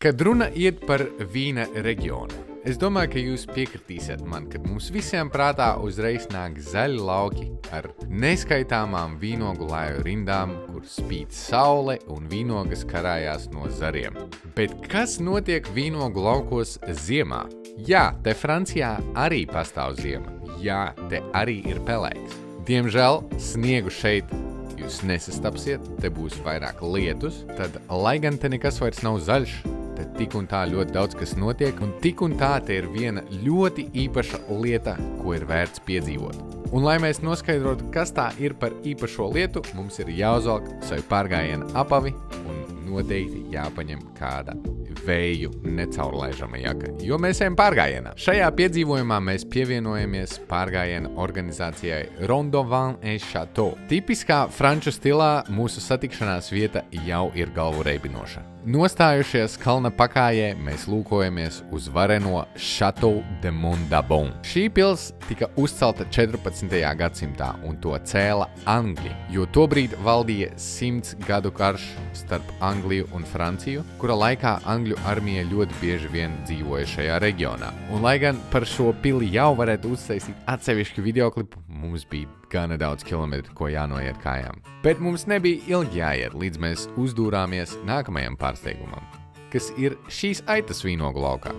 Kad runa iet par vīna reģionu, es domāju, ka jūs piekritīsiet man, kad mums visiem prātā uzreiz nāk zaļi lauki ar neskaitāmām vīnogu laju rindām, kur spīd saule un vīnogas karājās no zariem. Bet kas notiek vīnogu laukos ziemā? Jā, te Francijā arī pastāv ziema. Jā, te arī ir pelēks. Diemžēl sniegu šeit jūs nesastapsiet, te būs vairāk lietus, tad, lai gan te nekas vairs nav zaļš, tad tik un tā ļoti daudz kas notiek, un tik un tā te ir viena ļoti īpaša lieta, ko ir vērts piedzīvot. Un lai mēs noskaidrotu, kas tā ir par īpašo lietu, mums ir jāuzvelk savu pārgājienu apavi un noteikti jāpaņem kāda vēju necaurlaižama jaka, jo mēs ejam pārgājienā. Šajā piedzīvojumā mēs pievienojamies pārgājiena organizācijai Rondovin et Château. Tipiskā franču stilā mūsu satikšanās vieta jau ir galvu reibinoša. Nostājušies kalna pakājē, mēs lūkojamies uz vareno Château de Mondabon. Šī pils tika uzcelta 14. gadsimtā un to cēla Angļi, jo tobrīd valdīja 100 gadu karš starp Angliju un Franciju, kura laikā Angļu armija ļoti bieži vien dzīvoja šajā reģionā. Un lai gan par šo pili jau varētu uztaisīt atsevišķu videoklipu, mums bija gana daudz kilometru, ko jānoiet kājām. Bet mums nebija ilgi jāiet, līdz mēs uzdūrāmies nākamajam pārsteigumam, kas ir šīs aitas vīnogu laukā.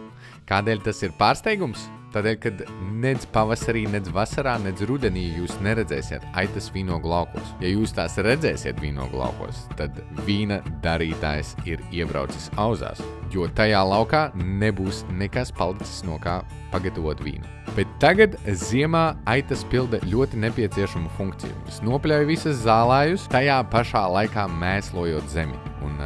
Kādēļ tas ir pārsteigums? Tādēļ, kad nedz pavasarī, nedz vasarā, nedz rudenī jūs neredzēsiet aitas vīnogu laukos. Ja jūs tās redzēsiet vīnogu laukos, tad vīna darītājs ir iebraucis auzās, jo tajā laukā nebūs nekas palicis no kā pagatavot vīnu. Bet tagad ziemā aitas pilda ļoti nepieciešamu funkciju. Es nopļauju visas zālājus, tajā pašā laikā mēslojot zemi. Un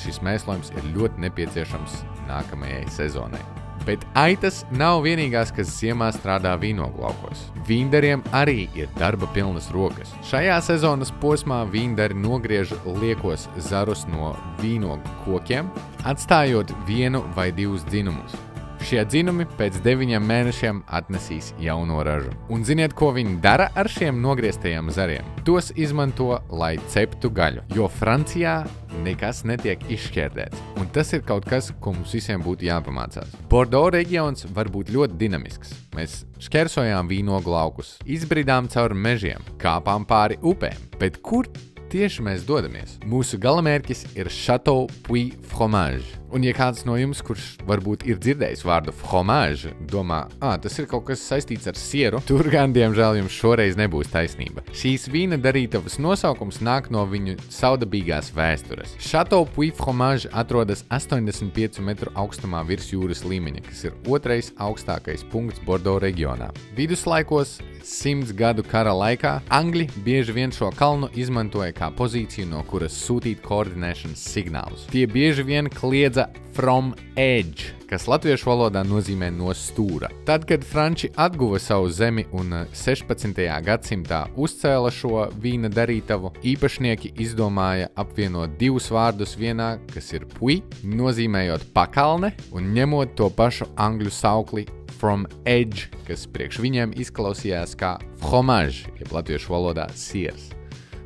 šis mēslojums ir ļoti nepieciešams nākamajai sezonai. Bet aitas nav vienīgās, kas ziemā strādā vīnogu laukos. Vīndariem arī ir darba pilnas rokas. Šajā sezonas posmā vīndari nogriež liekos zarus no vīnogu kokiem, atstājot vienu vai divus dzinumus. Šie dzinumi pēc 9 mēnešiem atnesīs jauno ražu. Un ziniet, ko viņi dara ar šiem nogrieztajiem zariem? Tos izmanto, lai ceptu gaļu, jo Francijā nekas netiek izšķērdēts. Un tas ir kaut kas, ko mums visiem būtu jāpamācās. Bordeaux reģions var būt ļoti dinamisks. Mēs šķērsojām vīnogu laukus, izbridām cauri mežiem, kāpām pāri upēm. Bet kur tieši mēs dodamies? Mūsu galamērķis ir Château Puy Fromage. Un ja kāds no jums, kurš varbūt ir dzirdējis vārdu fromage, domā, tas ir kaut kas saistīts ar sieru, tur gan, diemžēl, jums šoreiz nebūs taisnība. Šīs vīna darītavas nosaukums nāk no viņu saudabīgās vēstures. Château Puy Fromage atrodas 85 metru augstumā virs jūras līmeņa, kas ir otrais augstākais punkts Bordeaux reģionā. Viduslaikos 100 gadu kara laikā Angļi bieži vien šo kalnu izmantoja kā pozīciju, no kuras sūtīt koordinēšanas signālus. Tie bieži vien kliedza from edge, kas latviešu valodā nozīmē no stūra. Tad, kad Franči atguva savu zemi un 16. gadsimtā uzcēla šo vīna darītavu, īpašnieki izdomāja apvienot divus vārdus vienā, kas ir puy, nozīmējot pakalne, un ņemot to pašu angļu saukli from edge, kas priekš viņiem izklausījās kā fromage, jeb latviešu valodā siers.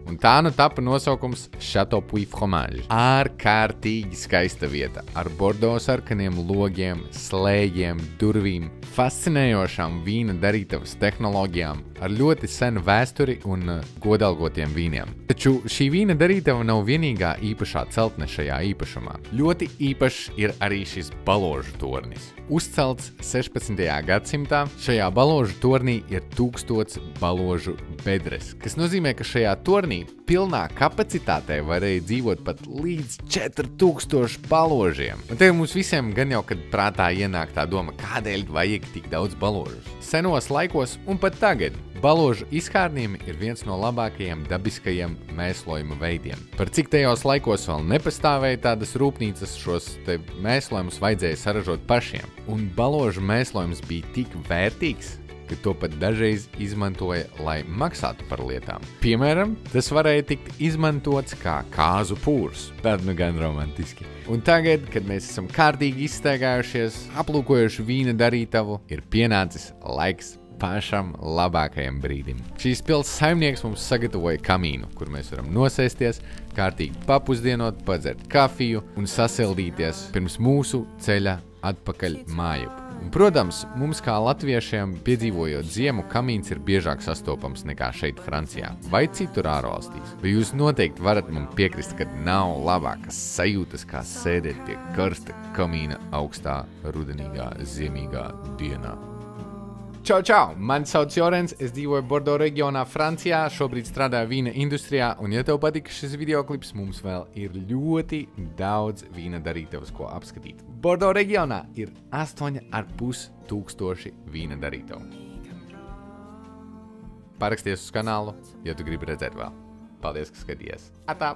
Un tā nu tapa nosaukums Château Puy Fromage. Ārkārtīgi skaista vieta ar Bordeaux sarkaniem logiem, slēgiem, durvīm, fascinējošām vīna darītavas tehnoloģijām, ar ļoti senu vēsturi un godalgotiem vīniem. Taču šī vīna darītava nav vienīgā īpašā celtne šajā īpašumā. Ļoti īpašs ir arī šis baložu tornis. Uzcelts 16. gadsimtā, šajā baložu tornī ir 1000 baložu bedres, kas nozīmē, ka šajā tornī pilnā kapacitātē varēja dzīvot pat līdz 4000 baložiem. Un te mums visiem gan jau, kad prātā ienāk tā doma, kādēļ vajag tik daudz baložus. Senos laikos un pat tagad baložu izkārnījumi ir viens no labākajiem dabiskajiem mēslojuma veidiem. Par cik tajos laikos vēl nepastāvēja tādas rūpnīcas, šos te mēslojumus vajadzēja saražot pašiem. Un baložu mēslojums bija tik vērtīgs, ka to pat dažreiz izmantoja, lai maksātu par lietām. Piemēram, tas varēja tikt izmantots kā kāzu pūrs. Tad nu gan romantiski. Un tagad, kad mēs esam kārtīgi izstaigājušies, aplūkojuši vīna darītavu, ir pienācis laiks pašam labākajam brīdim. Šīs pils saimnieks mums sagatavoja kamīnu, kur mēs varam nosēsties, kārtīgi papusdienot, padzert kafiju un sasildīties pirms mūsu ceļa atpakaļ mājup. Un, protams, mums kā latviešiem, piedzīvojot ziemu, kamīns ir biežāk sastopams nekā šeit Francijā vai citur ārvalstīs. Vai jūs noteikti varat man piekrist, ka nav labākas sajūtas, kā sēdēt pie karsta kamīna augstā, rudenīgā, ziemīgā dienā? Čau, čau! Mani sauc Jorens, es dzīvoju Bordo reģionā Francijā, šobrīd strādāju vīna industrijā, un ja tev patika šis videoklips, mums vēl ir ļoti daudz vīna darītavas, ko apskatīt. Bordo reģionā ir 8,500 vīna darītavu. Paraksties uz kanālu, ja tu gribi redzēt vēl. Paldies, ka skatījies. Atā!